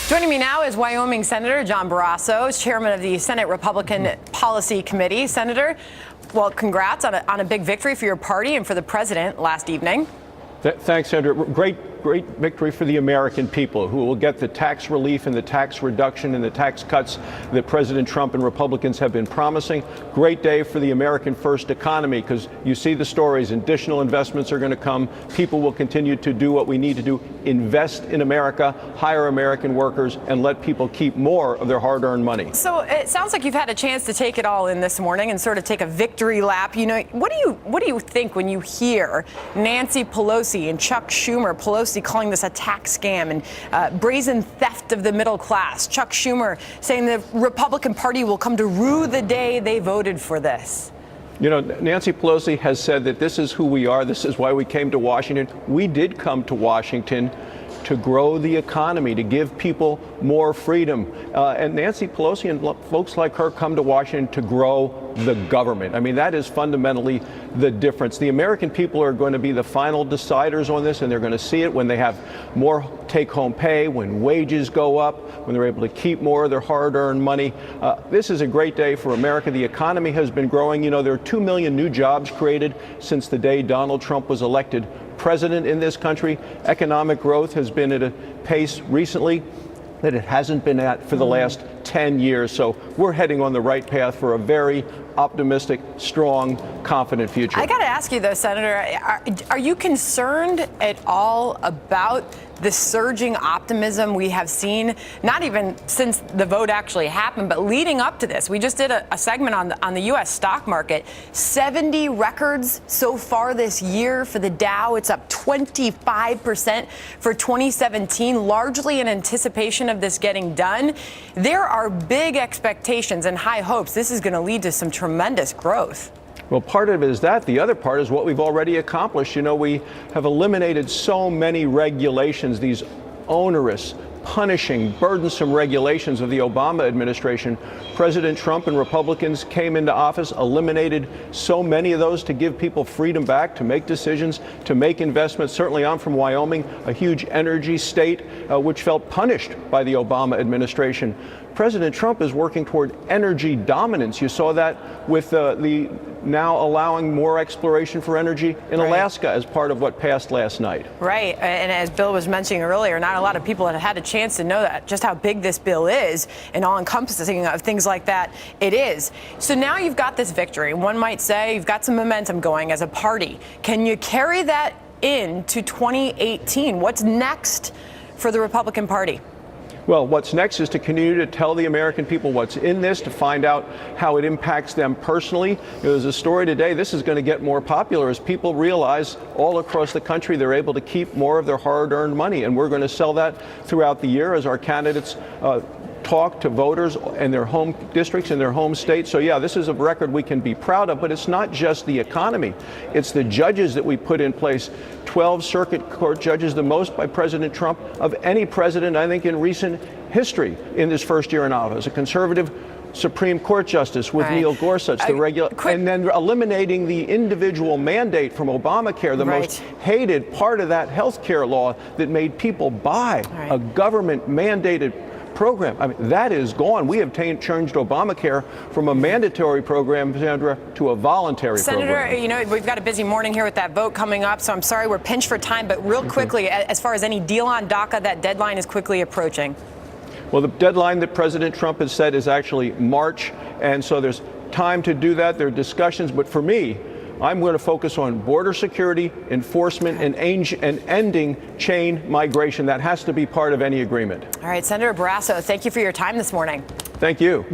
Joining me now is Wyoming Senator John Barrasso, chairman of the Senate Republican Policy Committee. Senator, well, congrats on a big victory for your party and for the president last evening. Thanks, Sandra. Great victory for the American people, who will get the tax relief and the tax reduction and the tax cuts that President Trump and Republicans have been promising. Great day for the American first economy, because you see the stories. Additional investments are going to come. People will continue to do what we need to do: invest in America, hire American workers, and let people keep more of their hard-earned money. So it sounds like you've had a chance to take it all in this morning and sort of take a victory lap. You know, what do you think when you hear Nancy Pelosi and Chuck Schumer, Pelosi calling this a tax scam and brazen theft of the middle class, Chuck Schumer saying the Republican Party will come to rue the day they voted for this? You know, Nancy Pelosi has said that this is who we are. This is why we came to Washington. We did come to Washington to grow the economy, to give people more freedom. And Nancy Pelosi and folks like her come to Washington to grow the government. I mean, that is fundamentally the difference. The American people are going to be the final deciders on this, and they're going to see it when they have more take-home pay, when wages go up, when they're able to keep more of their hard-earned money. This is a great day for America. The economy has been growing. You know, there are 2 million new jobs created since the day Donald Trump was elected president in this country. Economic growth has been at a pace recently that it hasn't been at for the last 10 years. So we're heading on the right path for a very optimistic, strong, confident future. I got to ask you, though, Senator, are you concerned at all about the surging optimism we have seen, not even since the vote actually happened, but leading up to this? We just did a segment on the U.S. stock market. 70 records so far this year for the Dow. It's up 25% for 2017, largely in anticipation of this getting done. There are big expectations and high hopes. This is going to lead to some tremendous growth. Well, part of it is that. The other part is what we've already accomplished. You know, we have eliminated so many regulations, these onerous, punishing, burdensome regulations of the Obama administration. President Trump and Republicans came into office, eliminated so many of those to give people freedom back, to make decisions, to make investments. Certainly, I'm from Wyoming, a huge energy state, which felt punished by the Obama administration. President Trump is working toward energy dominance. You saw that with the now allowing more exploration for energy in Alaska as part of what passed last night. Right. And as Bill was mentioning earlier, not a lot of people have had a chance to know that, just how big this bill is and all encompassing of things like that it is. So now you've got this victory. One might say you've got some momentum going as a party. Can you carry that into 2018? What's next for the Republican Party? Well, what's next is to continue to tell the American people what's in this, to find out how it impacts them personally. There's a story today. This is going to get more popular as people realize all across the country they're able to keep more of their hard-earned money. And we're going to sell that throughout the year as our candidates talk to voters in their home districts, in their home states. So, yeah, this is a record we can be proud of, but it's not just the economy. It's the judges that we put in place. 12 circuit court judges, the most by President Trump of any president, I think, in recent history in this first year in office. A conservative Supreme Court justice with Neil Gorsuch, and then eliminating the individual mandate from Obamacare, the most hated part of that health care law that made people buy a government-mandated program. I mean, that is gone. We have changed Obamacare from a mandatory program, Sandra, to a voluntary program. Senator, you know, we've got a busy morning here with that vote coming up, so I'm sorry we're pinched for time, but real quickly, as far as any deal on DACA, that deadline is quickly approaching. Well, the deadline that President Trump has set is actually March, and so there's time to do that. There are discussions, but for me, I'm going to focus on border security, enforcement, and ending chain migration. That has to be part of any agreement. All right, Senator Barrasso, thank you for your time this morning. Thank you.